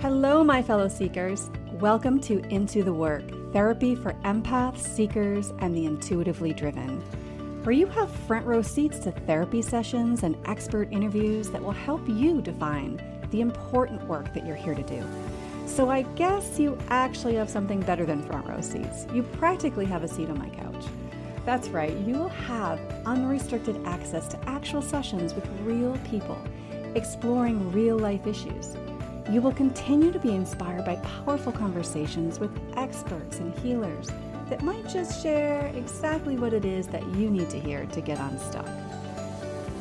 Hello, my fellow seekers. Welcome to Into the Work, therapy for empaths, seekers, and the intuitively driven, where you have front row seats to therapy sessions and expert interviews that will help you define the important work that you're here to do. So I guess you actually have something better than front row seats. You practically have a seat on my couch. That's right, you will have unrestricted access to actual sessions with real people, exploring real life issues. You will continue to be inspired by powerful conversations with experts and healers that might just share exactly what it is that you need to hear to get unstuck.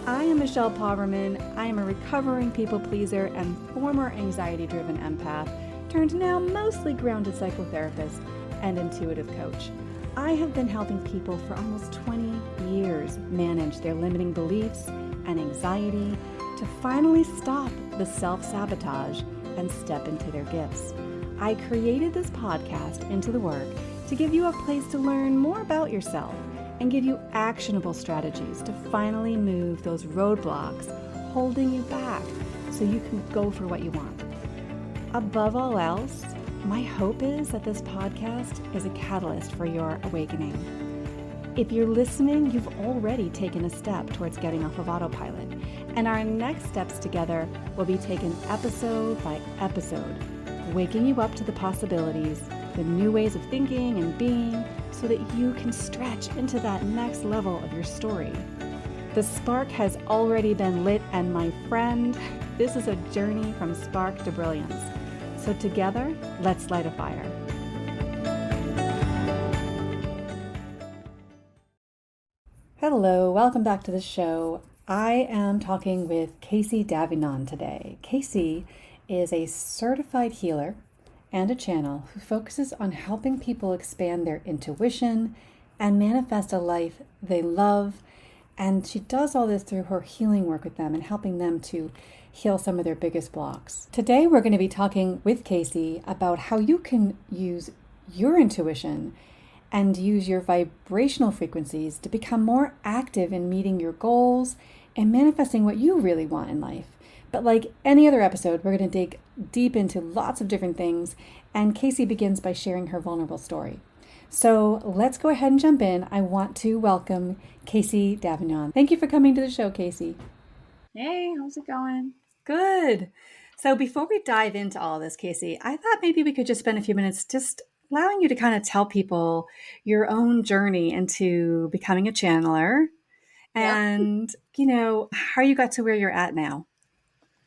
I am Michelle Pauverman. I am a recovering people pleaser and former anxiety-driven empath, turned now mostly grounded psychotherapist and intuitive coach. I have been helping people for almost 20 years manage their limiting beliefs and anxiety to finally stop the self-sabotage and step into their gifts. I created this podcast, Into the Work, to give you a place to learn more about yourself and give you actionable strategies to finally move those roadblocks holding you back so you can go for what you want. Above all else, my hope is that this podcast is a catalyst for your awakening. If you're listening, you've already taken a step towards getting off of autopilot, and our next steps together will be taken episode by episode, waking you up to the possibilities, the new ways of thinking and being, so that you can stretch into that next level of your story. The spark has already been lit, and my friend, this is a journey from spark to brilliance. So together, let's light a fire. Hello, welcome back to the show. I am talking with Kaci Davignon today. Kaci is a certified healer and a channel who focuses on helping people expand their intuition and manifest a life they love. And she does all this through her healing work with them and helping them to heal some of their biggest blocks. Today, we're going to be talking with Kaci about how you can use your intuition and use your vibrational frequencies to become more active in meeting your goals and manifesting what you really want in life. But like any other episode, we're going to dig deep into lots of different things, and Kaci begins by sharing her vulnerable story. So let's go ahead and jump in. I want to welcome Kaci Davignon. Thank you for coming to the show, Kaci. Hey, how's it going? Good. So before we dive into all this, Kaci, I thought maybe we could just spend a few minutes just allowing you to kind of tell people your own journey into becoming a channeler and, how you got to where you're at now.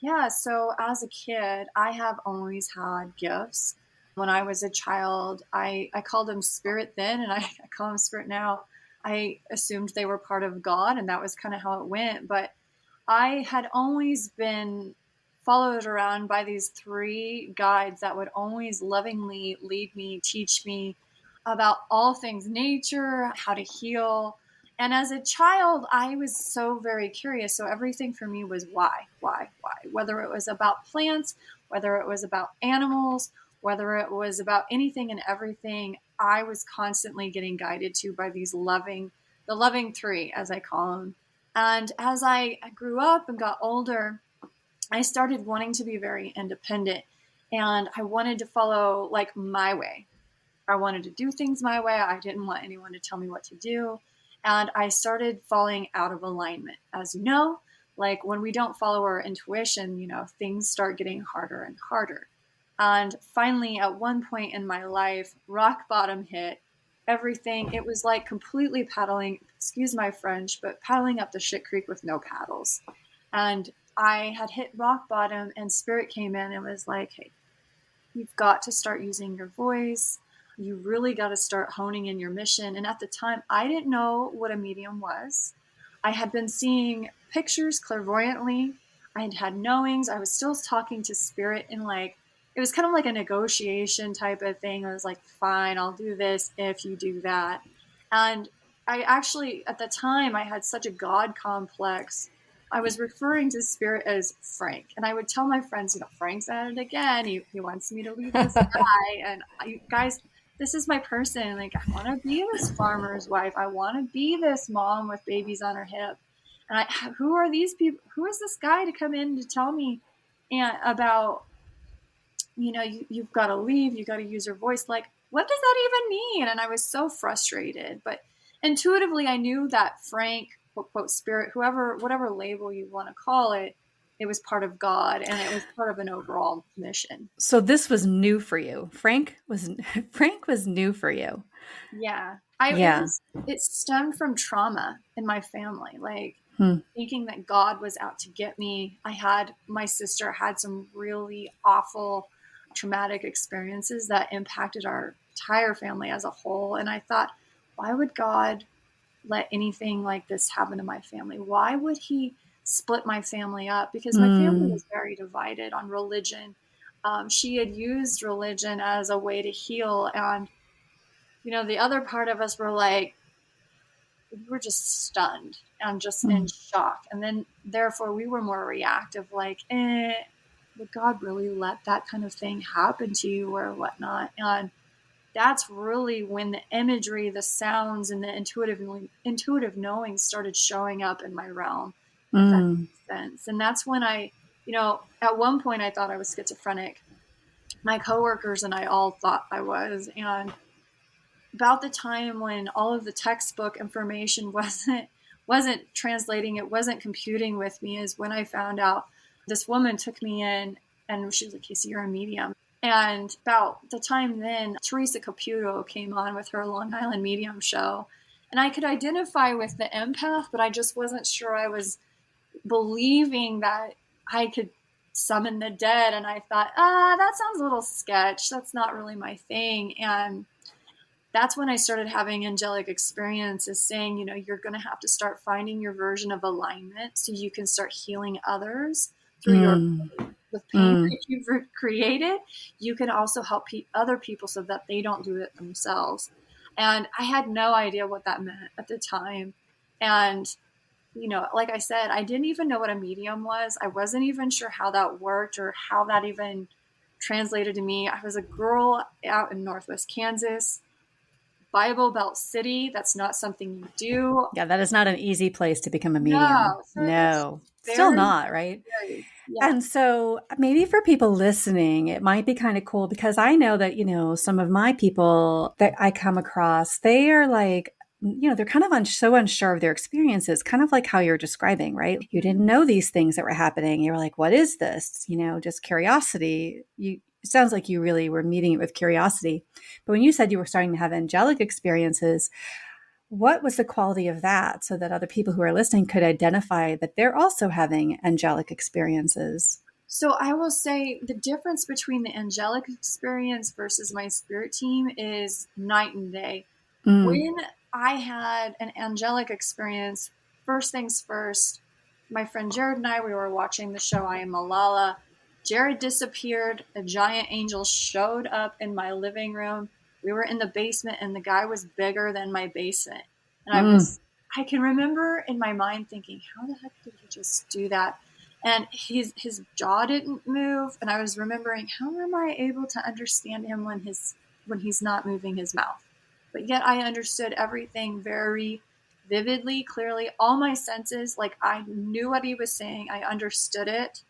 Yeah, so as a kid, I have always had gifts. When I was a child, I called them spirit then, and I call them spirit now. I assumed they were part of God, and that was kind of how it went. But I had always been followed around by these three guides that would always lovingly lead me, teach me about all things nature, how to heal. And as a child, I was so very curious. So everything for me was why? Whether it was about plants, whether it was about animals, whether it was about anything and everything, I was constantly getting guided to by the loving three, as I call them. And as I grew up and got older, I started wanting to be very independent, and I wanted to follow like my way. I wanted to do things my way. I didn't want anyone to tell me what to do. And I started falling out of alignment. As you know, like when we don't follow our intuition, things start getting harder and harder. And finally, at one point in my life, rock bottom hit. Everything, it was like completely paddling, excuse my French, but paddling up the shit creek with no paddles. And I had hit rock bottom, and spirit came in and was like, hey, you've got to start using your voice. You really got to start honing in your mission. And at the time, I didn't know what a medium was. I had been seeing pictures clairvoyantly. I had had knowings. I was still talking to spirit in it was kind of like a negotiation type of thing. I was like, fine, I'll do this if you do that. And I actually, at the time, I had such a God complex. I was referring to spirit as Frank. And I would tell my friends, Frank's at it again. He wants me to leave this guy. And guys, this is my person. Like, I want to be this farmer's wife. I want to be this mom with babies on her hip. And who are these people? Who is this guy to come in to tell me about you've got to leave. You got to use your voice. Like, what does that even mean? And I was so frustrated. But intuitively, I knew that Frank, quote, quote, spirit, whatever label you want to call it, it was part of God and it was part of an overall mission. So this was new for you. Frank was new for you. Yeah. Yeah. It stemmed from trauma in my family. Like, Hmm. thinking that God was out to get me. My sister had some really awful traumatic experiences that impacted our entire family as a whole. And I thought, why would God let anything like this happen to my family? Why would he split my family up? Because my family was very divided on religion. She had used religion as a way to heal. And, the other part of us were like, we were just stunned and just in shock. And then, therefore, we were more reactive, like, would God really let that kind of thing happen to you or whatnot? And that's really when the imagery, the sounds, and the intuitive knowing started showing up in my realm, if that makes sense. And that's when at one point I thought I was schizophrenic. My coworkers and I all thought I was. And about the time when all of the textbook information wasn't translating, it wasn't computing with me, is when I found out. This woman took me in and she was like, Kaci, you're a medium. And about the time then, Teresa Caputo came on with her Long Island Medium show. And I could identify with the empath, but I just wasn't sure I was believing that I could summon the dead. And I thought, that sounds a little sketch. That's not really my thing. And that's when I started having angelic experiences saying, you're going to have to start finding your version of alignment so you can start healing others through your with pain that you've created. You can also help other people so that they don't do it themselves. And I had no idea what that meant at the time. And, like I said, I didn't even know what a medium was. I wasn't even sure how that worked or how that even translated to me. I was a girl out in Northwest Kansas, Bible Belt City. That's not something you do. Yeah, that is not an easy place to become a medium. No, so it was No, still very not, right? scary. Yeah. And so maybe for people listening, it might be kind of cool because I know that, some of my people that I come across, they are like, they're kind of so unsure of their experiences, kind of like how you're describing, right? You didn't know these things that were happening. You were like, what is this? Just curiosity. It sounds like you really were meeting it with curiosity. But when you said you were starting to have angelic experiences, what was the quality of that so that other people who are listening could identify that they're also having angelic experiences? So I will say the difference between the angelic experience versus my spirit team is night and day. When I had an angelic experience, first things first, my friend Jared and I, we were watching the show I Am Malala. Jared disappeared. A giant angel showed up in my living room. We were in the basement and the guy was bigger than my basement. And I can remember in my mind thinking, how the heck did he just do that? And his jaw didn't move. And I was remembering, how am I able to understand him when he's not moving his mouth? But yet I understood everything very vividly, clearly, all my senses, like I knew what he was saying. I understood it.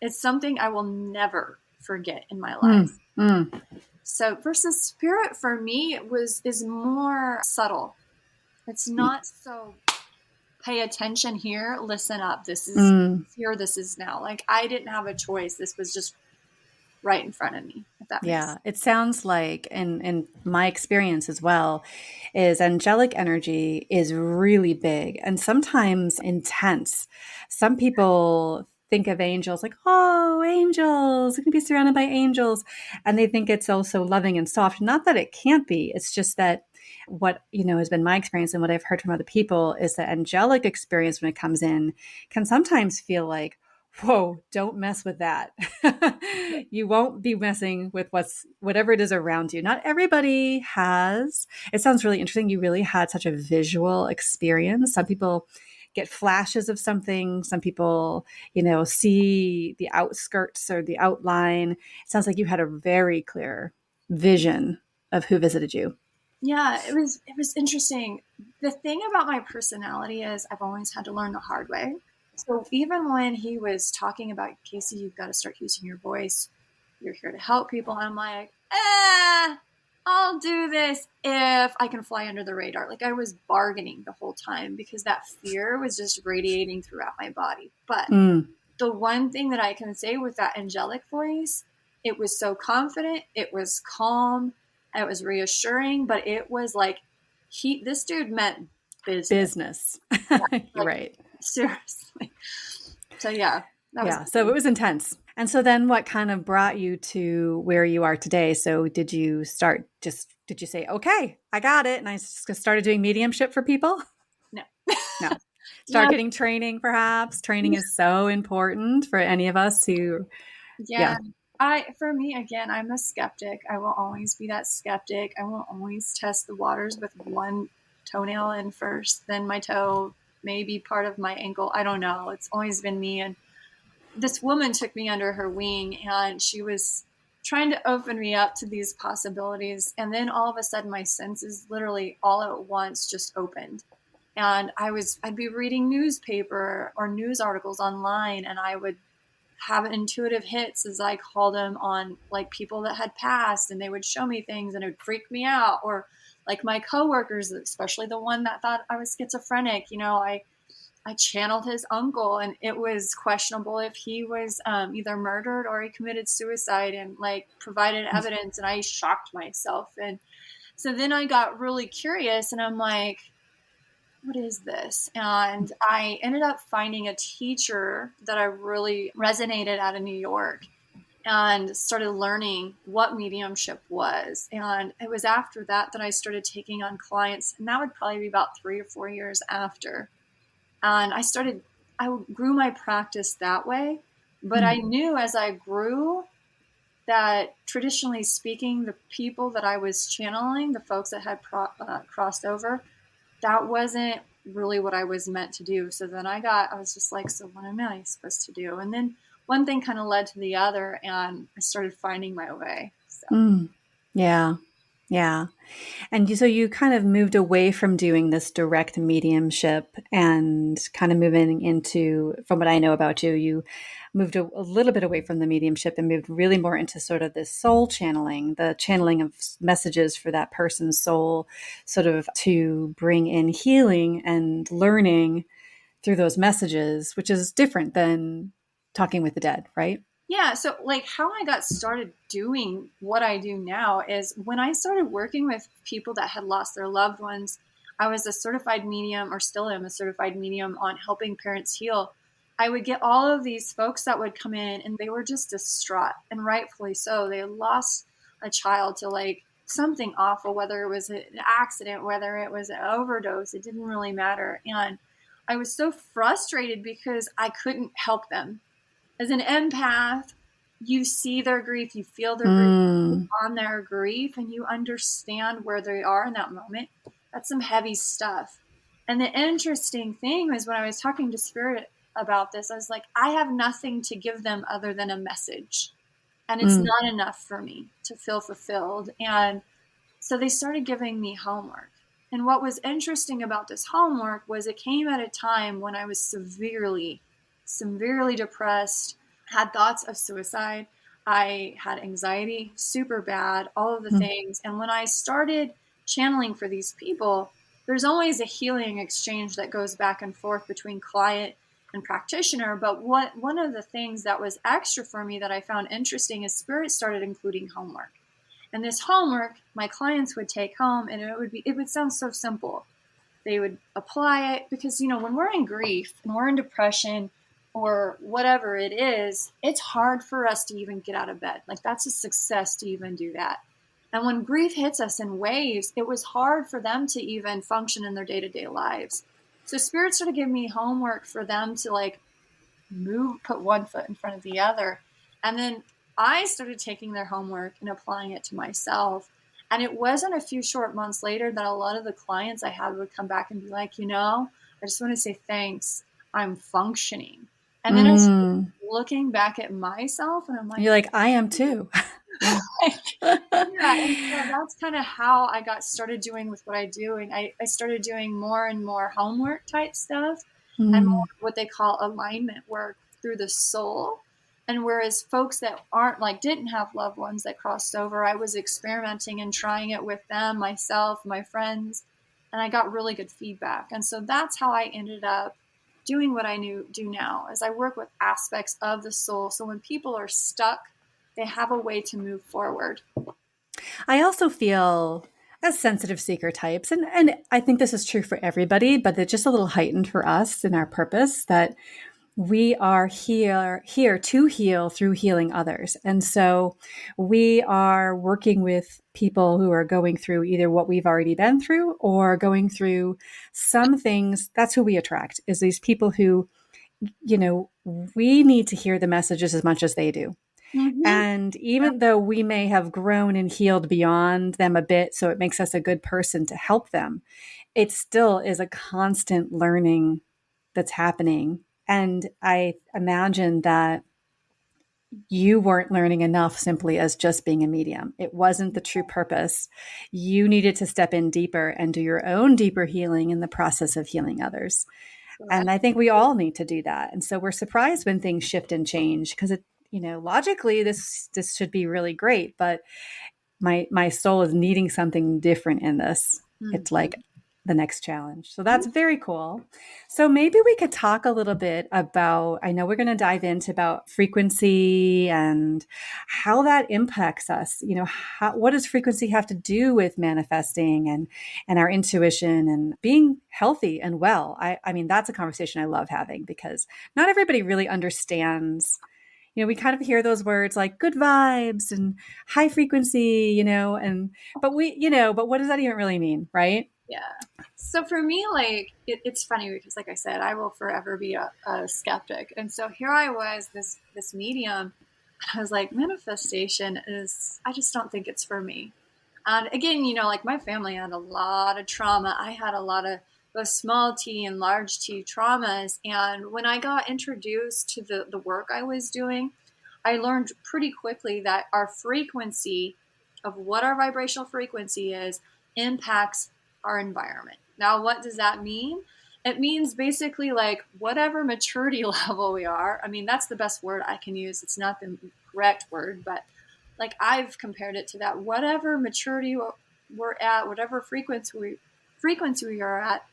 It's something I will never forget in my life. So versus spirit for me is more subtle. It's not so pay attention here, listen up. This is here, this is now. Like I didn't have a choice. This was just right in front of me, if that makes sense. It sounds like, in my experience as well, is angelic energy is really big and sometimes intense. Some people think of angels like, oh, angels, I'm going to be surrounded by angels. And they think it's also loving and soft. Not that it can't be. It's just that what, has been my experience and what I've heard from other people is that angelic experience when it comes in can sometimes feel like, whoa, don't mess with that. You won't be messing with whatever it is around you. Not everybody has. It sounds really interesting. You really had such a visual experience. Some people get flashes of something. Some people, see the outskirts or the outline. It sounds like you had a very clear vision of who visited you. Yeah, it was interesting. The thing about my personality is I've always had to learn the hard way. So even when he was talking about, Kaci, you've got to start using your voice, you're here to help people. And I'm like, I'll do this if I can fly under the radar. Like I was bargaining the whole time because that fear was just radiating throughout my body. But the one thing that I can say with that angelic voice, it was so confident, it was calm, it was reassuring, but it was like this dude meant business. Yeah, You're like, right. seriously. So yeah, that was So it was intense. And so then what kind of brought you to where you are today? So did you say, okay, I got it, and I just started doing mediumship for people? no. No. Start Yeah. getting training, perhaps. Training is so important for any of us who, Yeah. For me, again, I'm a skeptic. I will always be that skeptic. I will always test the waters with one toenail in first, then my toe, maybe part of my ankle. I don't know. It's always been me. And this woman took me under her wing and she was trying to open me up to these possibilities. And then all of a sudden, my senses literally all at once just opened. And I'd be reading newspaper or news articles online, and I would have intuitive hits, as I call them, on like people that had passed, and they would show me things and it would freak me out. Or like my coworkers, especially the one that thought I was schizophrenic, I channeled his uncle, and it was questionable if he was either murdered or he committed suicide, and like provided evidence, and I shocked myself. And so then I got really curious, and I'm like, what is this? And I ended up finding a teacher that I really resonated out of New York, and started learning what mediumship was. And it was after that that I started taking on clients, and that would probably be about 3 or 4 years after. And I grew my practice that way. But I knew as I grew that, traditionally speaking, the people that I was channeling, the folks that had crossed over, that wasn't really what I was meant to do. So then I was just like, so what am I supposed to do? And then one thing kind of led to the other, and I started finding my way. So. Yeah. Yeah. And so you kind of moved away from doing this direct mediumship and kind of moving into, from what I know about you, you moved a little bit away from the mediumship and moved really more into sort of this soul channeling, the channeling of messages for that person's soul, sort of to bring in healing and learning through those messages, which is different than talking with the dead, right? Yeah, so like how I got started doing what I do now is when I started working with people that had lost their loved ones. I was a certified medium, or still am a certified medium, on helping parents heal. I would get all of these folks that would come in, and they were just distraught, and rightfully so. They had lost a child to like something awful, whether it was an accident, whether it was an overdose, it didn't really matter. And I was so frustrated because I couldn't help them. As an empath, you see their grief, you feel their grief on their grief, and you understand where they are in that moment. That's some heavy stuff. And the interesting thing was, when I was talking to Spirit about this, I was like, I have nothing to give them other than a message. And it's not enough for me to feel fulfilled. And so they started giving me homework. And what was interesting about this homework was it came at a time when I was severely depressed, had thoughts of suicide. I had anxiety, super bad, all of the things. And when I started channeling for these people, there's always a healing exchange that goes back and forth between client and practitioner. But one of the things that was extra for me that I found interesting is Spirit started including homework. And this homework my clients would take home, and it would sound so simple. They would apply it because, when we're in grief and we're in depression or whatever it is, it's hard for us to even get out of bed. Like, that's a success to even do that. And when grief hits us in waves, it was hard for them to even function in their day-to-day lives. So Spirit started giving me homework for them to like put one foot in front of the other. And then I started taking their homework and applying it to myself. And it wasn't a few short months later that a lot of the clients I had would come back and be like, I just want to say thanks. I'm functioning. And then I started looking back at myself, and I'm like, you're like, I am too. Yeah. And so that's kind of how I got started doing with what I do. And I started doing more and more homework type stuff and more what they call alignment work through the soul. And whereas folks that aren't like, didn't have loved ones that crossed over, I was experimenting and trying it with them, myself, my friends, and I got really good feedback. And so that's how I ended up doing what I do now, is I work with aspects of the soul. So when people are stuck, they have a way to move forward. I also feel as sensitive seeker types, and I think this is true for everybody, but it's just a little heightened for us in our purpose, that we are here to heal through healing others. And so we are working with people who are going through either what we've already been through or going through some things. That's who we attract, is these people who, we need to hear the messages as much as they do. Mm-hmm. And even though we may have grown and healed beyond them a bit, so it makes us a good person to help them, it still is a constant learning that's happening. And I imagine that you weren't learning enough simply as just being a medium. It wasn't the true purpose. You needed to step in deeper and do your own deeper healing in the process of healing others. And I think we all need to do that. And so we're surprised when things shift and change, because logically this should be really great, but my soul is needing something different in this. Mm-hmm. It's like the next challenge. So that's very cool. So maybe we could talk a little bit about, I know we're going to dive into about frequency and how that impacts us. What does frequency have to do with manifesting and our intuition and being healthy and well? I mean, that's a conversation I love having, because not everybody really understands. We kind of hear those words like good vibes and high frequency, but what does that even really mean? Right? Yeah. So for me, like, it's funny because, like I said, I will forever be a skeptic. And so here I was, this medium. I was like, manifestation I just don't think it's for me. And again, like my family had a lot of trauma. I had a lot of both small T and large T traumas. And when I got introduced to the work I was doing, I learned pretty quickly that our frequency of what our vibrational frequency is impacts our environment. Now, what does that mean? It means basically like whatever maturity level we are. I mean, that's the best word I can use. It's not the correct word, but like I've compared it to that. Whatever maturity we're at, whatever frequency we are at,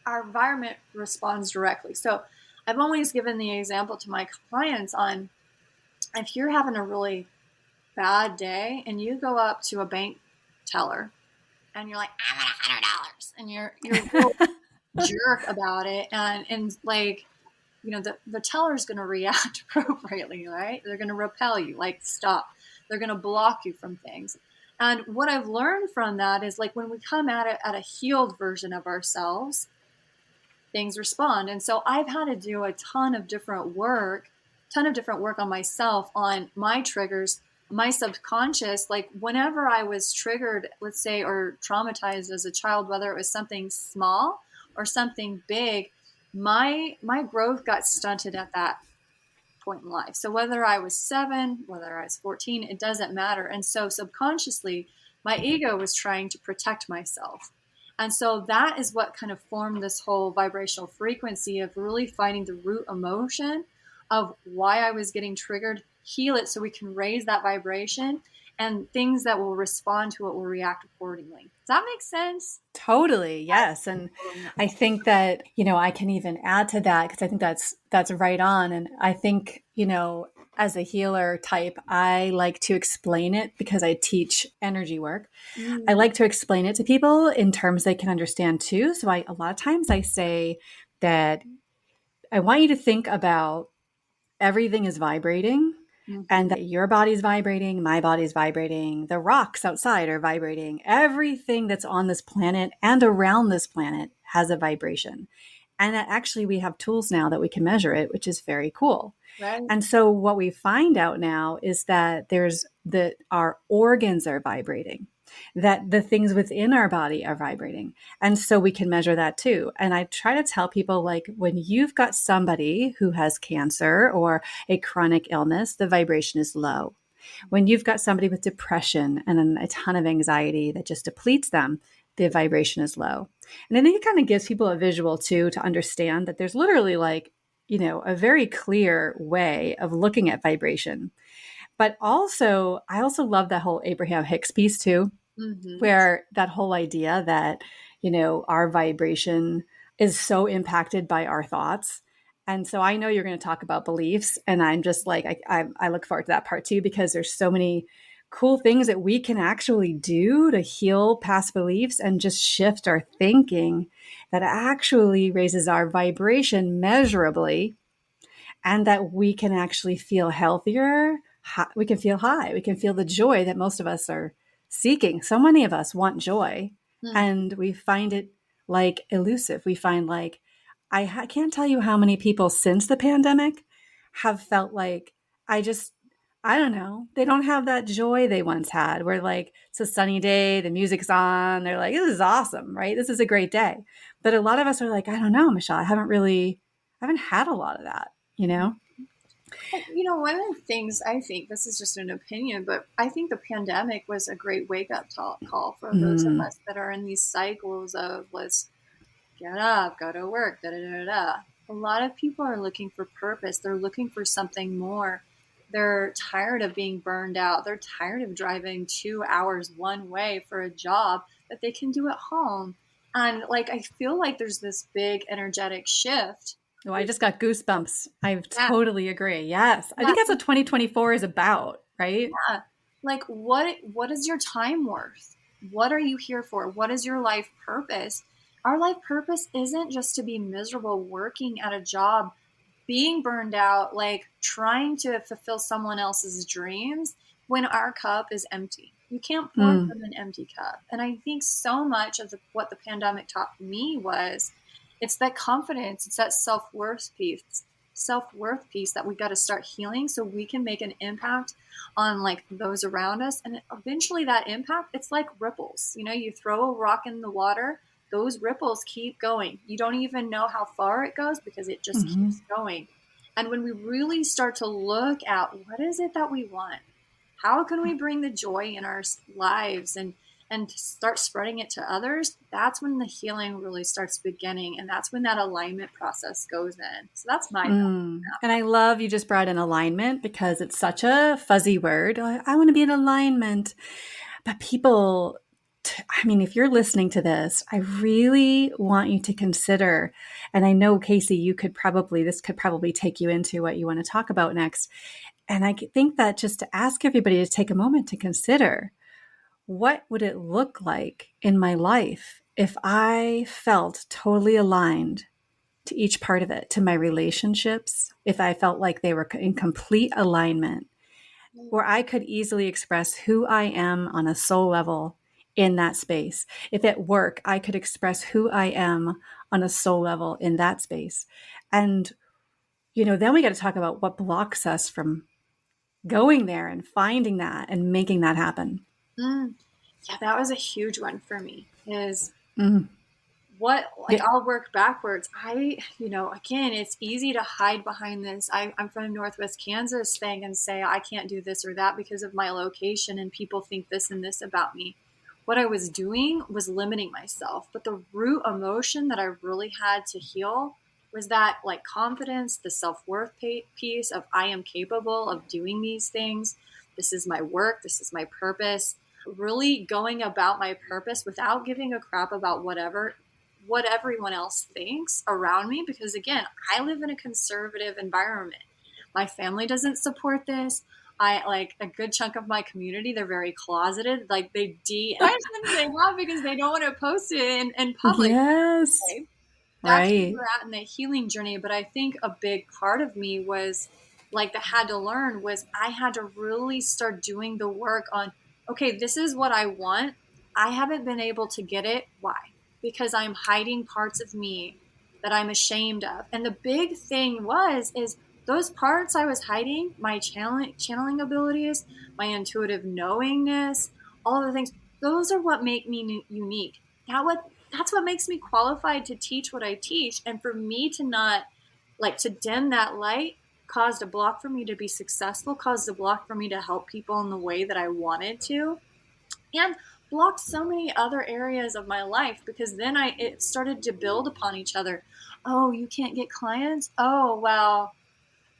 our environment responds directly. So I've always given the example to my clients on, if you're having a really bad day and you go up to a bank teller and you're like, I want $100, and you're real jerk about it, and like, the teller's going to react appropriately, right? They're going to repel you, like, stop. They're going to block you from things. And what I've learned from that is, like, when we come at it at a healed version of ourselves, things respond. And so I've had to do a ton of different work on myself, on my triggers, my subconscious. Like whenever I was triggered, let's say, or traumatized as a child, whether it was something small or something big, my growth got stunted at that point in life. So whether I was 7, whether I was 14, it doesn't matter. And so subconsciously, my ego was trying to protect myself. And so that is what kind of formed this whole vibrational frequency of really finding the root emotion of why I was getting triggered, heal it so we can raise that vibration, and things that will respond to it will react accordingly. Does that make sense? Totally. Yes. And I think that, I can even add to that, because I think that's right on. And I think, as a healer type, I like to explain it because I teach energy work. I like to explain it to people in terms they can understand too. So a lot of times I say that I want you to think about everything is vibrating, and that your body's vibrating, my body's vibrating, the rocks outside are vibrating. Everything that's on this planet and around this planet has a vibration. And that actually we have tools now that we can measure it, which is very cool. Right. And so what we find out now is that our organs are vibrating, that the things within our body are vibrating. And so we can measure that too. And I try to tell people, like, when you've got somebody who has cancer or a chronic illness, the vibration is low. When you've got somebody with depression and a ton of anxiety that just depletes them, the vibration is low. And I think it kind of gives people a visual too, to understand that there's literally like a very clear way of looking at vibration. But also, I also love that whole Abraham Hicks piece too, Mm-hmm. where that whole idea that, our vibration is so impacted by our thoughts. And so I know you're going to talk about beliefs, and I'm just like, I look forward to that part too, because there's so many cool things that we can actually do to heal past beliefs and just shift our thinking that actually raises our vibration measurably, and that we can actually feel healthier. We can feel high. We can feel the joy that most of us are seeking. So many of us want joy, Mm-hmm. and we find it like elusive. We find like, can't tell you how many people since the pandemic have felt like, I just, I don't know, they don't have that joy they once had, where like it's a sunny day, the music's on, they're like, this is awesome, right? This is a great day. But a lot of us are like, I don't know, Michelle, I haven't had a lot of that, you know? One of the things I think, this is just an opinion, but I think the pandemic was a great wake up call for those of Mm, us that are in these cycles of let's get up, go to work, da da da da. A lot of people are looking for purpose. They're looking for something more. They're tired of being burned out. They're tired of driving 2 hours one way for a job that they can do at home. And like, I feel like there's this big energetic shift. Oh, I just got goosebumps. I Yeah, totally agree. Yes. I yeah, think that's what 2024 is about, right? yeah. Like, what is your time worth? What are you here for? What is your life purpose? Our life purpose isn't just to be miserable working at a job, being burned out, like trying to fulfill someone else's dreams when our cup is empty. You can't pour Mm, from an empty cup. And I think so much of what the pandemic taught me was it's that confidence, it's that self-worth piece that we got to start healing so we can make an impact on like those around us. And eventually that impact, it's like ripples. You throw a rock in the water, those ripples keep going. You don't even know how far it goes because it just hmm keeps going. And when we really start to look at what is it that we want, how can we bring the joy in our lives and start spreading it to others, that's when the healing really starts beginning, and that's when that alignment process goes in. So that's my thought. And I love you just brought in alignment, because it's such a fuzzy word. I want to be in alignment. But people, I mean, if you're listening to this, I really want you to consider, and I know, Kaci, this could probably take you into what you want to talk about next. And I think that just to ask everybody to take a moment to consider, what would it look like in my life if I felt totally aligned to each part of it, to my relationships, if I felt like they were in complete alignment, where I could easily express who I am on a soul level in that space. If at work, I could express who I am on a soul level in that space. And, then we got to talk about what blocks us from going there and finding that and making that happen. Mm, yeah, that was a huge one for me. Is Mm. what like Yeah. I'll work backwards. Again, it's easy to hide behind this. I'm from Northwest Kansas thing and say I can't do this or that because of my location, and people think this and this about me. What I was doing was limiting myself, but the root emotion that I really had to heal was that like confidence, the self-worth piece of I am capable of doing these things. This is my work, this is my purpose, really going about my purpose without giving a crap about what everyone else thinks around me, because again, I live in a conservative environment. My family doesn't support this. I like a good chunk of my community, they're very closeted. Like they questions they have because they don't want to post it in public. Yes. Okay? That's where Right. we're at in the healing journey. But I think a big part of me was like that had to learn was I had to really start doing the work on, okay, this is what I want. I haven't been able to get it. Why? Because I'm hiding parts of me that I'm ashamed of. And the big thing is those parts I was hiding, my channeling abilities, my intuitive knowingness, all of the things, those are what make me unique. That's what makes me qualified to teach what I teach. And for me to not like to dim that light caused a block for me to be successful, caused a block for me to help people in the way that I wanted to. And blocked so many other areas of my life, because then it started to build upon each other. Oh, you can't get clients? Oh, well,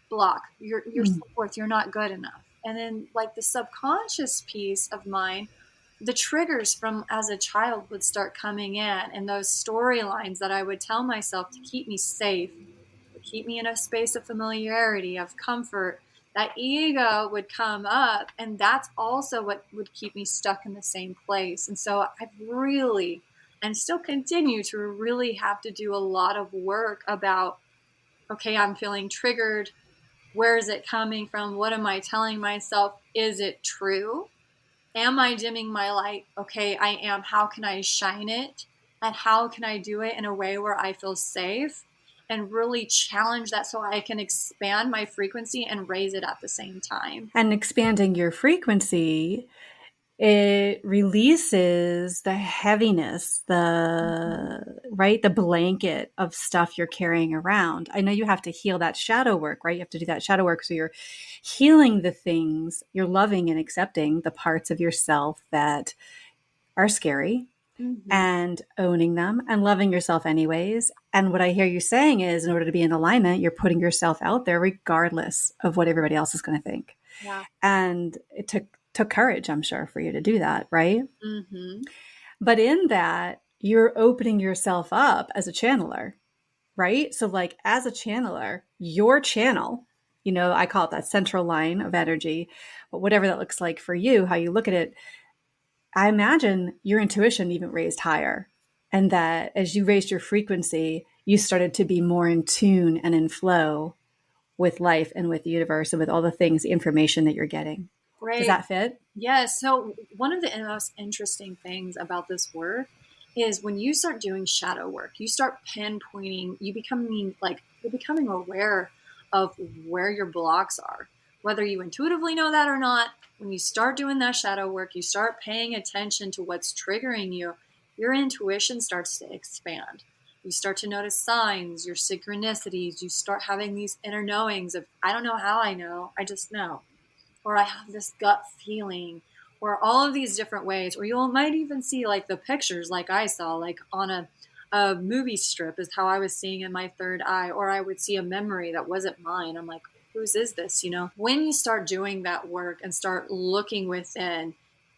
block. Your Mm. self-worth, you're not good enough. And then like the subconscious piece of mine, the triggers from as a child would start coming in, and those storylines that I would tell myself to keep me safe, to keep me in a space of familiarity, of comfort. That ego would come up, and that's also what would keep me stuck in the same place. And so I've really, and still continue to really have to do a lot of work about, okay, I'm feeling triggered. Where is it coming from? What am I telling myself? Is it true? Am I dimming my light? Okay, I am. How can I shine it? And how can I do it in a way where I feel safe, and really challenge that so I can expand my frequency and raise it at the same time? And expanding your frequency, it releases the heaviness, Mm-hmm. the blanket of stuff you're carrying around. I know you have to heal that shadow work, right? You have to do that shadow work. So you're healing the things, you're loving and accepting the parts of yourself that are scary Mm-hmm. and owning them and loving yourself anyways. And what I hear you saying is, in order to be in alignment, you're putting yourself out there regardless of what everybody else is going to think. Yeah. And it took courage, I'm sure, for you to do that, right? Mm-hmm. But in that, you're opening yourself up as a channeler, right? So, like, as a channeler, your channel, I call it that central line of energy, but whatever that looks like for you, how you look at it, I imagine your intuition even raised higher. And that as you raised your frequency, you started to be more in tune and in flow with life and with the universe and with all the things, the information that you're getting. Does Great. that fit? Yes. So one of the most interesting things about this work is when you start doing shadow work, you start pinpointing, you're becoming aware of where your blocks are. Whether you intuitively know that or not, when you start doing that shadow work, you start paying attention to what's triggering you, your intuition starts to expand. You start to notice signs, your synchronicities, you start having these inner knowings of, I don't know how I know, I just know, or I have this gut feeling, or all of these different ways. Or you might even see like the pictures, like I saw, like on a movie strip, is how I was seeing in my third eye. Or I would see a memory that wasn't mine. I'm like, whose is this? When you start doing that work and start looking within,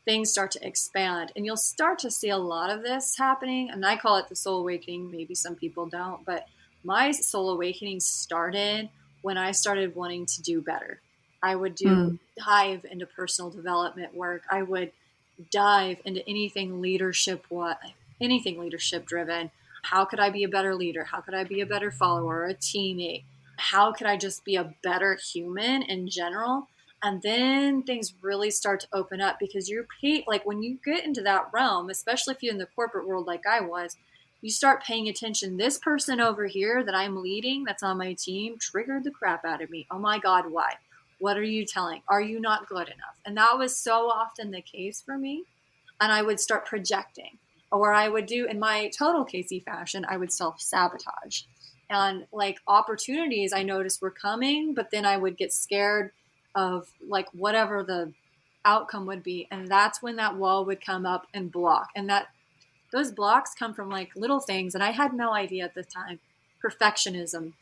things start to expand, and you'll start to see a lot of this happening. And I call it the soul awakening. Maybe some people don't, but my soul awakening started when I started wanting to do better. I would Mm. dive into personal development work. I would dive into anything leadership driven. How could I be a better leader? How could I be a better follower or a teammate? How could I just be a better human in general? And then things really start to open up, because like when you get into that realm, especially if you're in the corporate world like I was, you start paying attention. This person over here that I'm leading, that's on my team, triggered the crap out of me. Oh my God, why? What are you telling? Are you not good enough? And that was so often the case for me. And I would start projecting, or I would do, in my total Casey fashion, I would self-sabotage. And like opportunities I noticed were coming, but then I would get scared of like whatever the outcome would be. And that's when that wall would come up and block. And those blocks come from like little things. And I had no idea at the time. Perfectionism,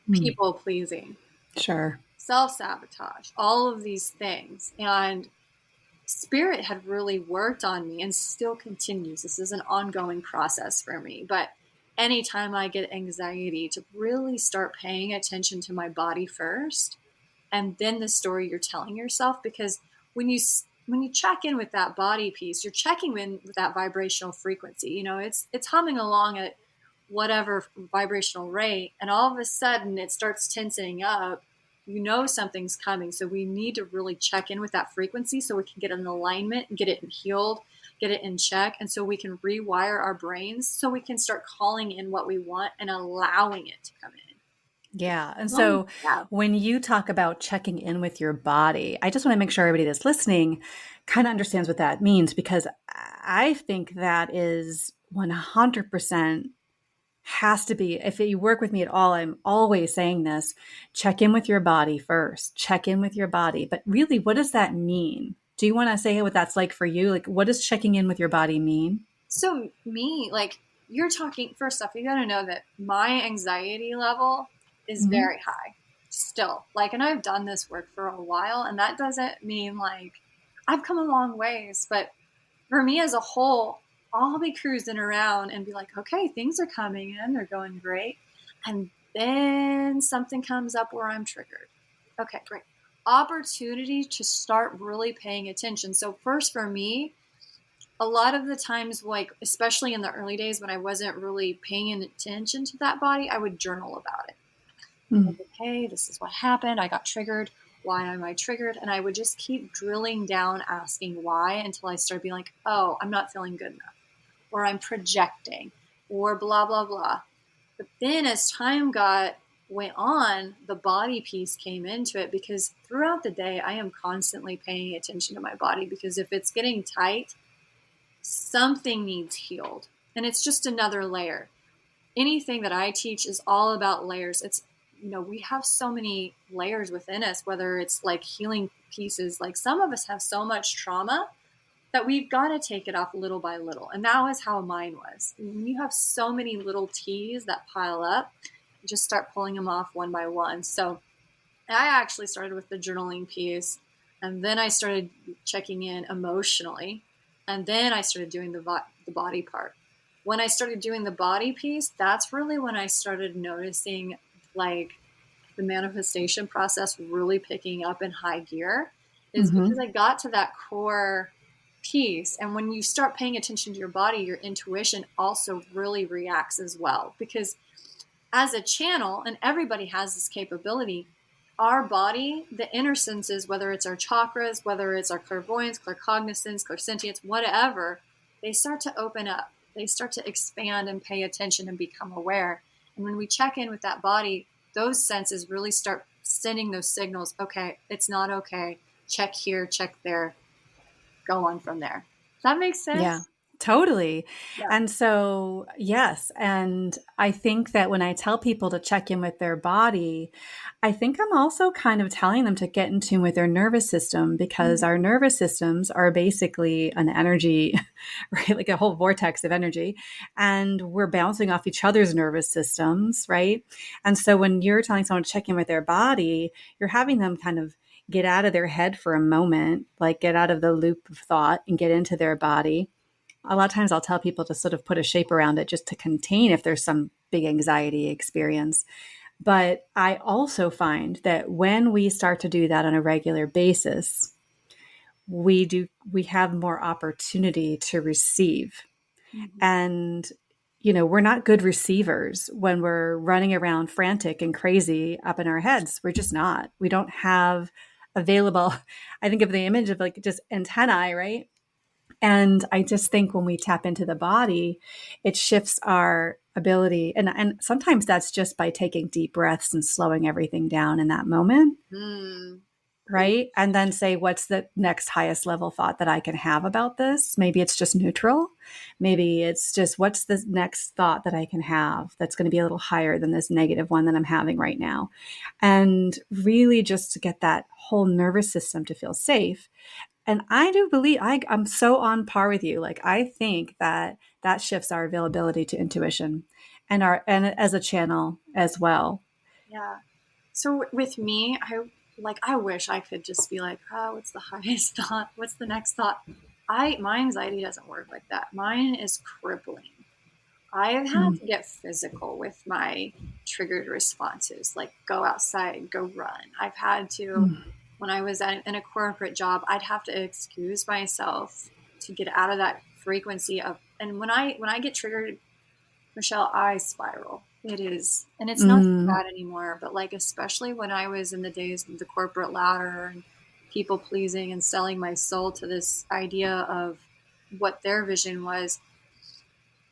Mm. people pleasing, Sure. self-sabotage, all of these things. And spirit had really worked on me and still continues. This is an ongoing process for me. But anytime I get anxiety, to really start paying attention to my body first, and then the story you're telling yourself. Because when you check in with that body piece, you're checking in with that vibrational frequency. It's humming along at whatever vibrational rate, and all of a sudden it starts tensing up. Something's coming. So we need to really check in with that frequency so we can get in alignment and get it healed, get it in check. And so we can rewire our brains so we can start calling in what we want and allowing it to come in. Yeah. And Oh, so yeah. when you talk about checking in with your body, I just want to make sure everybody that's listening kind of understands what that means, because I think that is 100% has to be, if you work with me at all, I'm always saying this, check in with your body first, check in with your body. But really, what does that mean Do you want to say what that's like for you? Like, what does checking in with your body mean? So me, like you're talking, first off, you got to know that my anxiety level is Mm-hmm. very high still. Like, and I've done this work for a while, and that doesn't mean like I've come a long ways, but for me as a whole, I'll be cruising around and be like, okay, things are coming in, they're going great. And then something comes up where I'm triggered. Okay, great. Opportunity to start really paying attention. So, first for me, a lot of the times, like, especially in the early days when I wasn't really paying attention to that body, I would journal about it. Mm-hmm. Like, okay, this is what happened. I got triggered. Why am I triggered? And I would just keep drilling down, asking why until I started being like, oh, I'm not feeling good enough, or I'm projecting, or blah, blah, blah. But then as time went on, the body piece came into it because throughout the day, I am constantly paying attention to my body because if it's getting tight, something needs healed. And it's just another layer. Anything that I teach is all about layers. It's, we have so many layers within us, whether it's like healing pieces. Like some of us have so much trauma that we've got to take it off little by little. And that was how mine was. When you have so many little T's that pile up, you just start pulling them off one by one. So I actually started with the journaling piece, and then I started checking in emotionally, and then I started doing the body part. When I started doing the body piece, that's really when I started noticing like the manifestation process really picking up in high gear, is Mm-hmm. because I got to that core piece. And when you start paying attention to your body, your intuition also really reacts as well. Because as a channel, and everybody has this capability, our body, the inner senses, whether it's our chakras, whether it's our clairvoyance, claircognizance, clairsentience, whatever, they start to open up. They start to expand and pay attention and become aware. And when we check in with that body, those senses really start sending those signals. Okay, it's not okay. Check here, check there. Go on from there. Does that make Yeah, sense? totally. Yeah. And so, yes. And I think that when I tell people to check in with their body, I think I'm also kind of telling them to get in tune with their nervous system because our Mm-hmm. nervous systems are basically an energy, right? Like a whole vortex of energy. And we're bouncing off each other's nervous systems, right? And so when you're telling someone to check in with their body, you're having them kind of get out of their head for a moment, like get out of the loop of thought and get into their body. A lot of times I'll tell people to sort of put a shape around it just to contain if there's some big anxiety experience. But I also find that when we start to do that on a regular basis, we have more opportunity to receive. Mm-hmm. And we're not good receivers when we're running around frantic and crazy up in our heads. We're just not. We don't have available. I think of the image of like just antennae, right? And I just think when we tap into the body, it shifts our ability. And sometimes that's just by taking deep breaths and slowing everything down in that moment, Mm. right? And then say, what's the next highest level thought that I can have about this? Maybe it's just neutral. Maybe it's just, what's the next thought that I can have that's going to be a little higher than this negative one that I'm having right now? And really just to get that whole nervous system to feel safe. And I do believe I'm so on par with you. Like I think that that shifts our availability to intuition and as a channel as well. Yeah. So with me, I wish I could just be like, oh, what's the highest thought? What's the next thought? My anxiety doesn't work like that. Mine is crippling. I have had Mm, to get physical with my triggered responses, like go outside, go run. I've had to, mm, when I was in a corporate job, I'd have to excuse myself to get out of that frequency of. And when I get triggered, Michelle, I spiral. It is, and it's not so mm, bad anymore, but like, especially when I was in the days of the corporate ladder and people pleasing and selling my soul to this idea of what their vision was,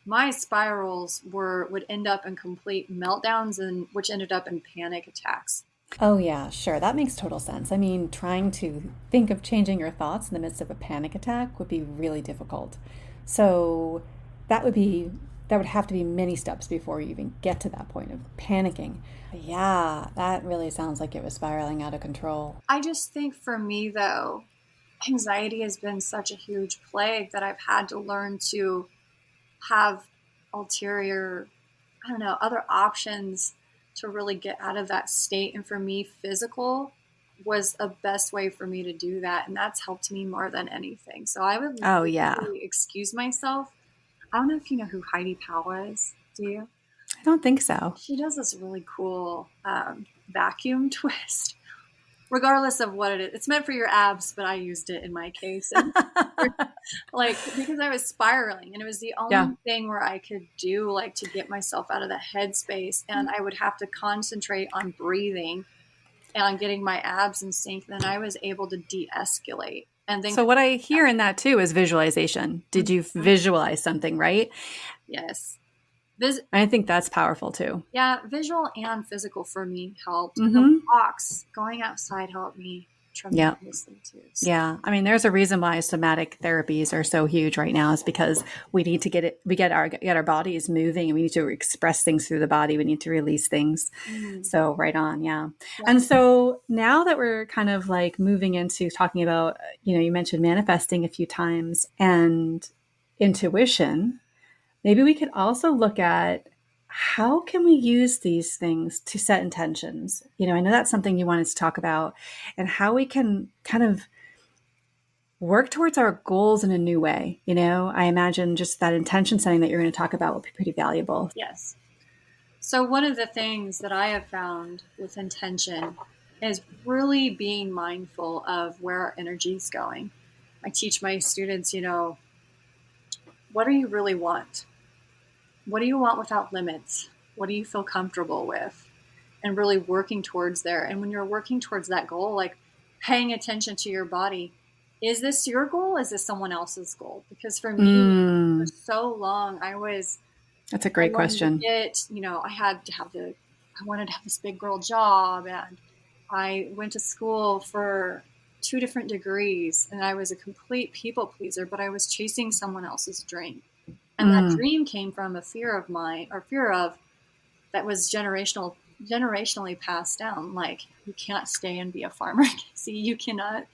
my spirals would end up in complete meltdowns and which ended up in panic attacks. oh, yeah, sure. That makes total sense. I mean, trying to think of changing your thoughts in the midst of a panic attack would be really difficult. So that would be, that would have to be many steps before you even get to that point of panicking. But yeah, that really sounds like it was spiraling out of control. I just think for me though, anxiety has been such a huge plague that I've had to learn to have ulterior, I don't know, other options to really get out of that state. And for me, physical was the best way for me to do that. And that's helped me more than anything. So I would Oh, yeah. literally excuse myself. I don't know if you know who Heidi Powell is. Do you? I don't think so. She does this really cool vacuum twist. Regardless of what it is, it's meant for your abs, but I used it in my case. And like, because I was spiraling and it was the Yeah. only thing where I could do like to get myself out of the headspace, and I would have to concentrate on breathing and on getting my abs in sync. Then I was able to de-escalate and then So what I hear in that too is visualization. Did you visualize something, right? yes. I think that's powerful too. Yeah, visual and physical for me helped. The Mm-hmm. walks, going outside helped me Yeah. tremendously too. So. Yeah. I mean, there's a reason why somatic therapies are so huge right now is because we need to get our bodies moving, and we need to express things through the body. We need to release things. So right on. Yeah. Yeah. And so now that we're kind of like moving into talking about, you mentioned manifesting a few times and intuition, maybe we could also look at how can we use these things to set intentions? I know that's something you wanted to talk about, and how we can kind of work towards our goals in a new way. I imagine just that intention setting that you're going to talk about will be pretty valuable. Yes. So one of the things that I have found with intention is really being mindful of where our energy is going. I teach my students, what do you really want? What do you want without limits? What do you feel comfortable with? And really working towards there. And when you're working towards that goal, like paying attention to your body, is this your goal? Is this someone else's goal? Because for me, for so long, That's a great question. I wanted to have this big girl job, and I went to school for 2 different degrees, and I was a complete people pleaser, but I was chasing someone else's dream. And that dream came from a fear of mine, or fear of that was generationally passed down. Like, you can't stay and be a farmer. See, you cannot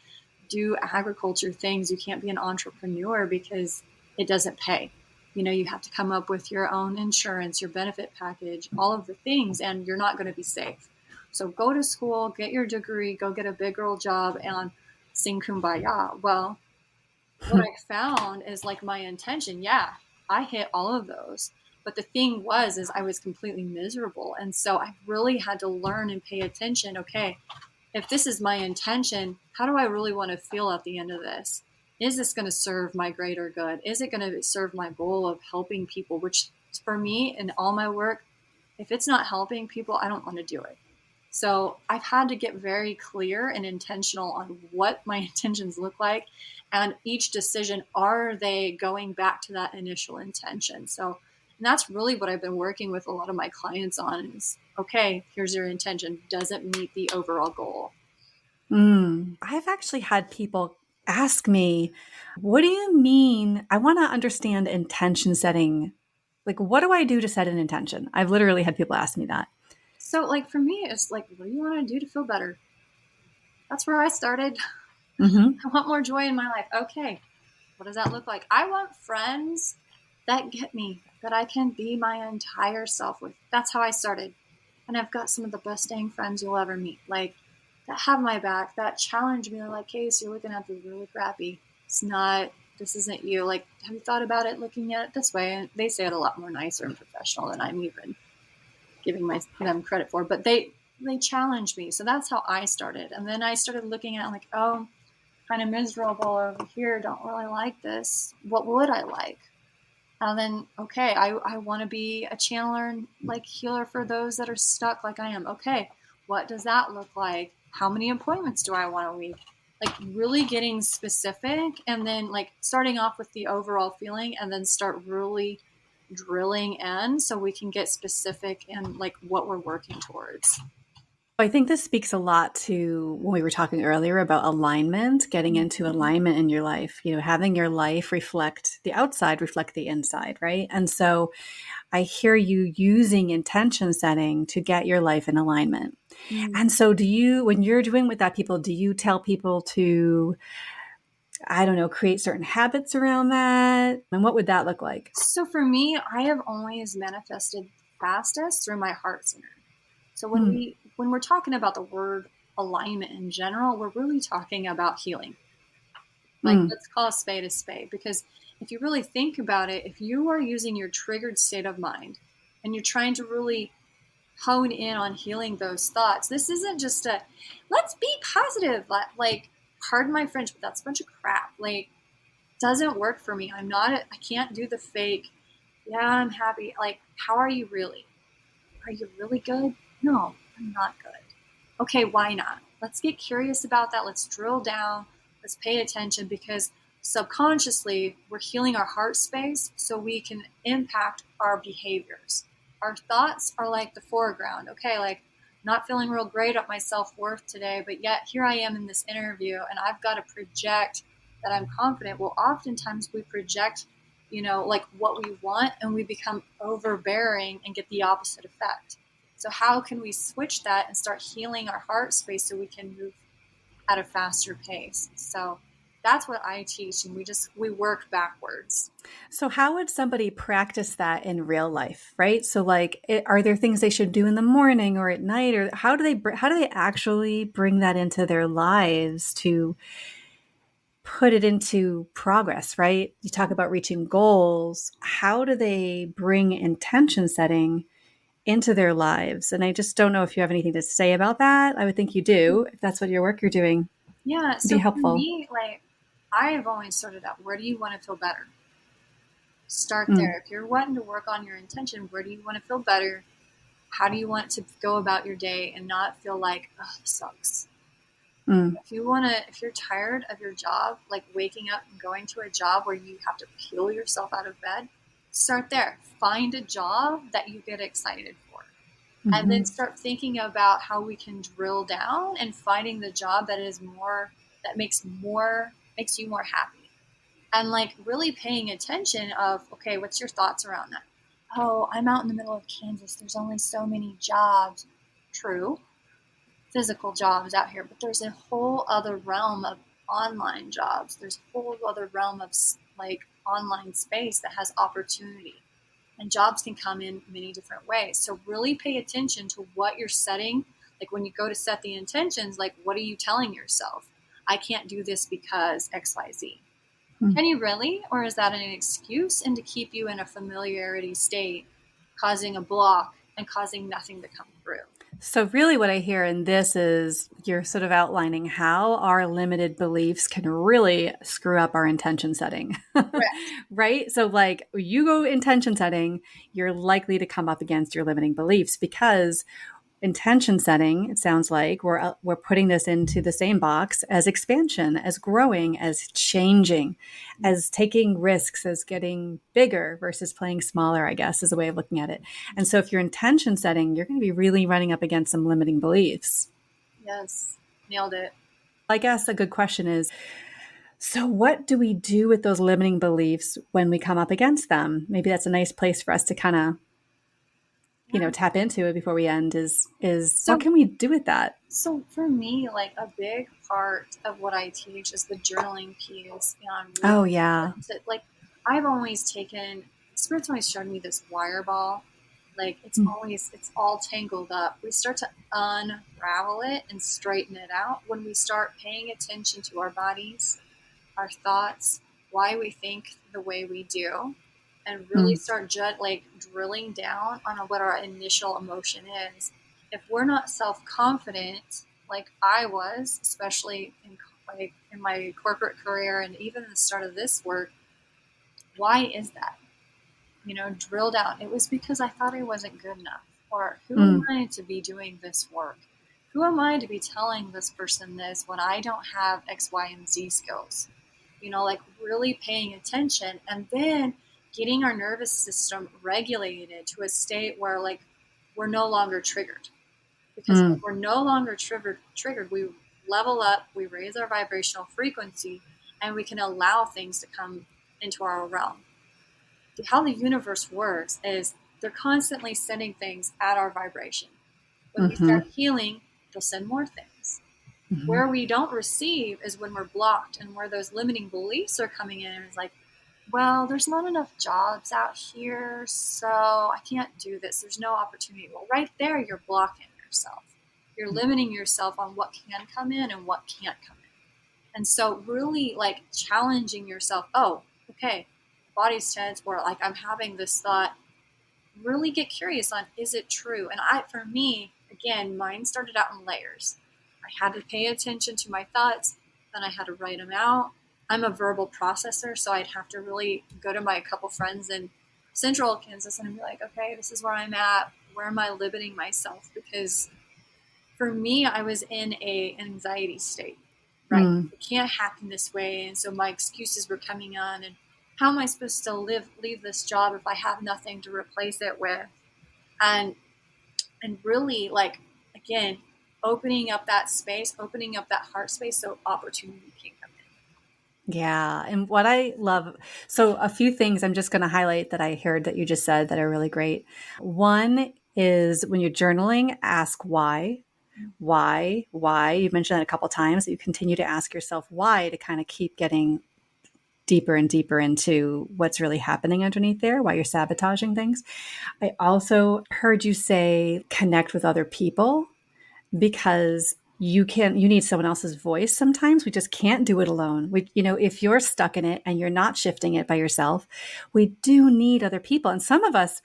do agriculture things. You can't be an entrepreneur because it doesn't pay. You have to come up with your own insurance, your benefit package, all of the things, and you're not going to be safe. So go to school, get your degree, go get a big girl job, and sing kumbaya. Well, what I found is like my intention. Yeah, I hit all of those. But the thing is I was completely miserable. And so I really had to learn and pay attention. Okay, if this is my intention, how do I really want to feel at the end of this? Is this going to serve my greater good? Is it going to serve my goal of helping people? Which for me, in all my work, if it's not helping people, I don't want to do it. So I've had to get very clear and intentional on what my intentions look like. And each decision, are they going back to that initial intention? So, and that's really what I've been working with a lot of my clients on is, okay, here's your intention. Does it meet the overall goal? I've actually had people ask me, what do you mean? I want to understand intention setting. Like, what do I do to set an intention? I've literally had people ask me that. So, like, for me, it's like, what do you want to do to feel better? That's where I started. I want more joy in my life. Okay, what does that look like? I want friends that get me, that I can be my entire self with. That's how I started. And I've got some of the best dang friends you'll ever meet. Like, that have my back, that challenge me. They're like, Case, you're looking at this really crappy. This isn't you. Like, have you thought about it looking at it this way? And they say it a lot more nicer and professional than I'm even giving them credit for. But they challenge me. So that's how I started. And then I started looking at it like, oh, kind of miserable over here. Don't really like this. What would I like? And then, okay, I want to be a channeler and like healer for those that are stuck like I am. Okay, what does that look like? How many appointments do I want a week? Like really getting specific, and then like starting off with the overall feeling and then start really drilling in so we can get specific and like what we're working towards. I think this speaks a lot to when we were talking earlier about alignment, getting into alignment in your life, having your life reflect the outside, reflect the inside, right? And so I hear you using intention setting to get your life in alignment. And so when you're doing with that people, do you tell people to I don't know, create certain habits around that? And what would that look like? So for me, I have always manifested fastest through my heart center. So Mm, when we're talking about the word alignment in general, we're really talking about healing. Like, mm, let's call a spade, because if you really think about it, if you are using your triggered state of mind and you're trying to really hone in on healing those thoughts, this isn't just a let's be positive. Like, pardon my French, but that's a bunch of crap. Like, doesn't work for me. I can't do the fake. Yeah, I'm happy. Like, how are you really? Are you really good? No, I'm not good. Okay, why not? Let's get curious about that. Let's drill down. Let's pay attention, because subconsciously we're healing our heart space so we can impact our behaviors. Our thoughts are like the foreground. Okay, like, not feeling real great at my self worth today, but yet here I am in this interview and I've got to project that I'm confident. Well, oftentimes we project, like what we want, and we become overbearing and get the opposite effect. So how can we switch that and start healing our heart space so we can move at a faster pace? So that's what I teach, and we work backwards. So, how would somebody practice that in real life, right? So, like, are there things they should do in the morning or at night, or how do they actually bring that into their lives to put it into progress, right? You talk about reaching goals. How do they bring intention setting into their lives? And I just don't know if you have anything to say about that. I would think you do, if that's what your work you're doing. Yeah. It'd be So for helpful. me, like, I have always started out, where do you want to feel better? Start Mm, there. If you're wanting to work on your intention, where do you want to feel better? How do you want to go about your day and not feel like, oh, this sucks? mm, If you're tired of your job, like waking up and going to a job where you have to peel yourself out of bed, start there. Find a job that you get excited for. And then hmm. start thinking about how we can drill down and finding the job that makes you more happy. And like really paying attention of, okay, what's your thoughts around that? Oh, I'm out in the middle of Kansas. There's only so many jobs. True, physical jobs out here, but there's a whole other realm of online jobs. There's a whole other realm of like online space that has opportunity, and jobs can come in many different ways. So really pay attention to what you're setting. Like when you go to set the intentions, like what are you telling yourself? I can't do this because XYZ. Mm. Can you really? Or is that an excuse and to keep you in a familiarity state, causing a block and causing nothing to come through? So, really, what I hear in this is you're sort of outlining how our limited beliefs can really screw up our intention setting, Correct. right? So, like, you go intention setting, you're likely to come up against your limiting beliefs because intention setting, it sounds like we're putting this into the same box as expansion, as growing, as changing, as taking risks, as getting bigger versus playing smaller, I guess is a way of looking at it. And so if you're intention setting, you're going to be really running up against some limiting beliefs. Yes. Nailed it. I guess a good question is, so what do we do with those limiting beliefs when we come up against them? Maybe that's a nice place for us to kind of, Yeah. tap into it before we end is what So can we do with that? So for me, like a big part of what I teach is the journaling piece, and I'm really Oh yeah. important to like. I've always taken Spirit's always shown me this wire ball, like it's all tangled up. We start to unravel it and straighten it out when we start paying attention to our bodies, our thoughts, why we think the way we do, and really Mm, start like drilling down on what our initial emotion is. If we're not self-confident, like I was, especially in my corporate career and even at the start of this work, why is that? Drill down. It was because I thought I wasn't good enough. Or who am mm, I to be doing this work? Who am I to be telling this person this when I don't have X, Y, and Z skills? Like really paying attention and then getting our nervous system regulated to a state where like we're no longer triggered. Because when mm, we're no longer triggered, we level up, we raise our vibrational frequency, and we can allow things to come into our realm. How the universe works is they're constantly sending things at our vibration. When we mm-hmm. start healing, they'll send more things. Mm-hmm. Where we don't receive is when we're blocked, and where those limiting beliefs are coming in. And it's like, well, there's not enough jobs out here, so I can't do this. There's no opportunity. Well, right there, you're blocking yourself. You're limiting yourself on what can come in and what can't come in. And so really like challenging yourself, oh, okay, body's tense, or like I'm having this thought, really get curious on, is it true? And for me, again, mine started out in layers. I had to pay attention to my thoughts, then I had to write them out. I'm a verbal processor, so I'd have to really go to my couple friends in central Kansas and be like, okay, this is where I'm at. Where am I limiting myself? Because for me, I was in an anxiety state, right? Mm. It can't happen this way. And so my excuses were coming on, and how am I supposed to leave this job if I have nothing to replace it with? And really, like, again, opening up that space, opening up that heart space so opportunity can come in. Yeah. And what I love, so a few things I'm just going to highlight that I heard that you just said that are really great. One is when you're journaling, ask why. Why? You mentioned that a couple of times, that you continue to ask yourself why to kind of keep getting deeper and deeper into what's really happening underneath there, why you're sabotaging things. I also heard you say connect with other people, because you need someone else's voice. Sometimes we just can't do it alone. If you're stuck in it and you're not shifting it by yourself, we do need other people. And some of us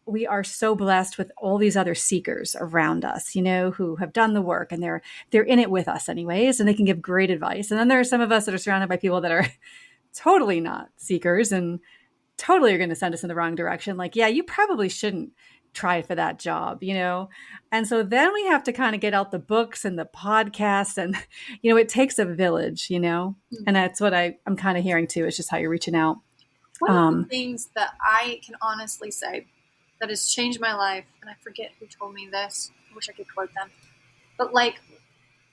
we are so blessed with all these other seekers around us, who have done the work, and they're in it with us anyways, and they can give great advice. And then there are some of us that are surrounded by people that are totally not seekers and totally are going to send us in the wrong direction. Like, yeah, you probably shouldn't try for that job, And so then we have to kind of get out the books and the podcasts, and, it takes a village, and that's what I'm kind of hearing too. It's just how you're reaching out. One of the things that I can honestly say that has changed my life, and I forget who told me this, I wish I could quote them, but like,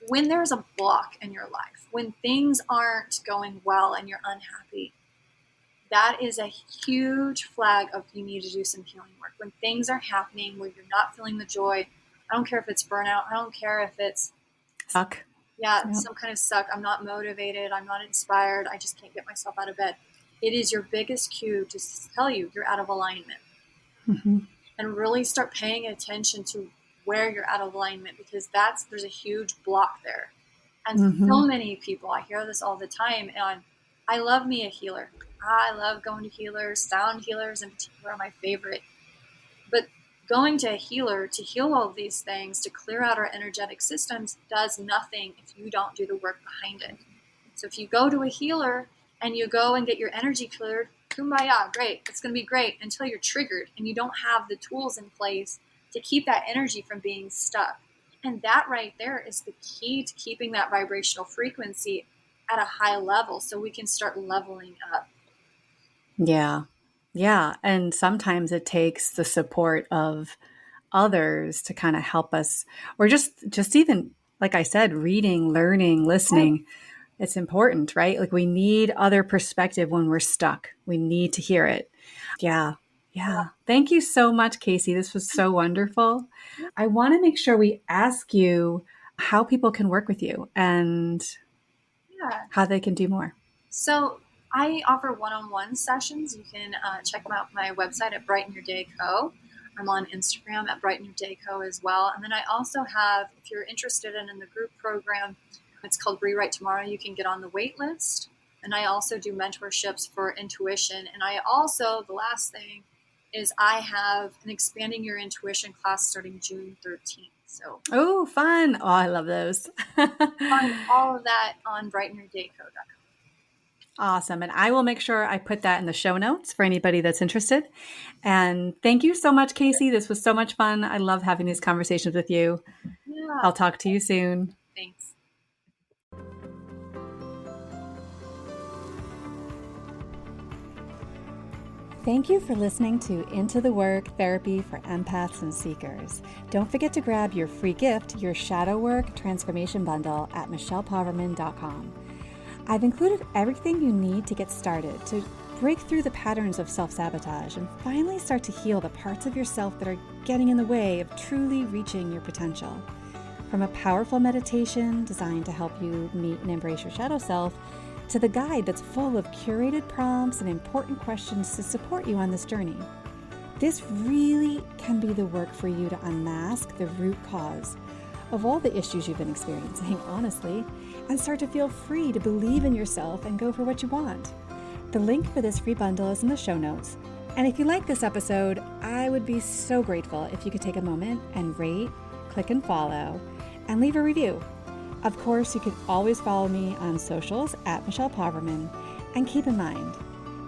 when there's a block in your life, when things aren't going well and you're unhappy, that is a huge flag of you need to do some healing work. When things are happening where you're not feeling the joy, I don't care if it's burnout, I don't care if it's suck. Yeah, some kind of suck. I'm not motivated, I'm not inspired, I just can't get myself out of bed. It is your biggest cue to tell you you're out of alignment. Mm-hmm. And really start paying attention to where you're out of alignment, because there's a huge block there. And so many people, I hear this all the time, and I love me a healer. I love going to healers. Sound healers in particular are my favorite. But going to a healer to heal all of these things, to clear out our energetic systems, does nothing if you don't do the work behind it. So if you go to a healer and you go and get your energy cleared, kumbaya, great. It's going to be great until you're triggered and you don't have the tools in place to keep that energy from being stuck. And that right there is the key to keeping that vibrational frequency at a high level so we can start leveling up. Yeah. Yeah. And sometimes it takes the support of others to kind of help us, or just even, like I said, reading, learning, listening. Right. It's important, right? Like, we need other perspective when we're stuck. We need to hear it. Yeah. Thank you so much, Kaci. This was so wonderful. I want to make sure we ask you how people can work with you and how they can do more. So I offer one-on-one sessions. You can check out my website at Brighten Your Day Co. I'm on Instagram at Brighten Your Day Co. as well. And then I also have, if you're interested in the group program, it's called Rewrite Tomorrow. You can get on the wait list. And I also do mentorships for intuition. And I also, the last thing is, I have an Expanding Your Intuition class starting June 13th. So, oh, fun. Oh, I love those. Find all of that on brightenyourdayco.com. Awesome. And I will make sure I put that in the show notes for anybody that's interested. And thank you so much, Kaci. This was so much fun. I love having these conversations with you. Yeah. I'll talk to you soon. Thanks. Thank you for listening to Into the Work Therapy for Empaths and Seekers. Don't forget to grab your free gift, your Shadow Work Transformation Bundle, at michellepoverman.com. I've included everything you need to get started to break through the patterns of self-sabotage and finally start to heal the parts of yourself that are getting in the way of truly reaching your potential. From a powerful meditation designed to help you meet and embrace your shadow self, to the guide that's full of curated prompts and important questions to support you on this journey. This really can be the work for you to unmask the root cause of all the issues you've been experiencing, honestly, and start to feel free to believe in yourself and go for what you want. The link for this free bundle is in the show notes. And if you like this episode, I would be so grateful if you could take a moment and rate, click and follow, and leave a review. Of course, you can always follow me on socials at Michelle Poverman. And keep in mind,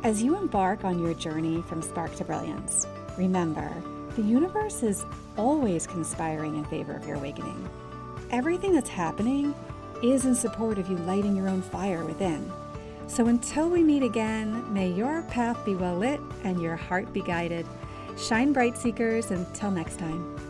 as you embark on your journey from spark to brilliance, remember, the universe is always conspiring in favor of your awakening. Everything that's happening is in support of you lighting your own fire within. So until we meet again, may your path be well lit and your heart be guided. Shine bright, seekers. Until next time.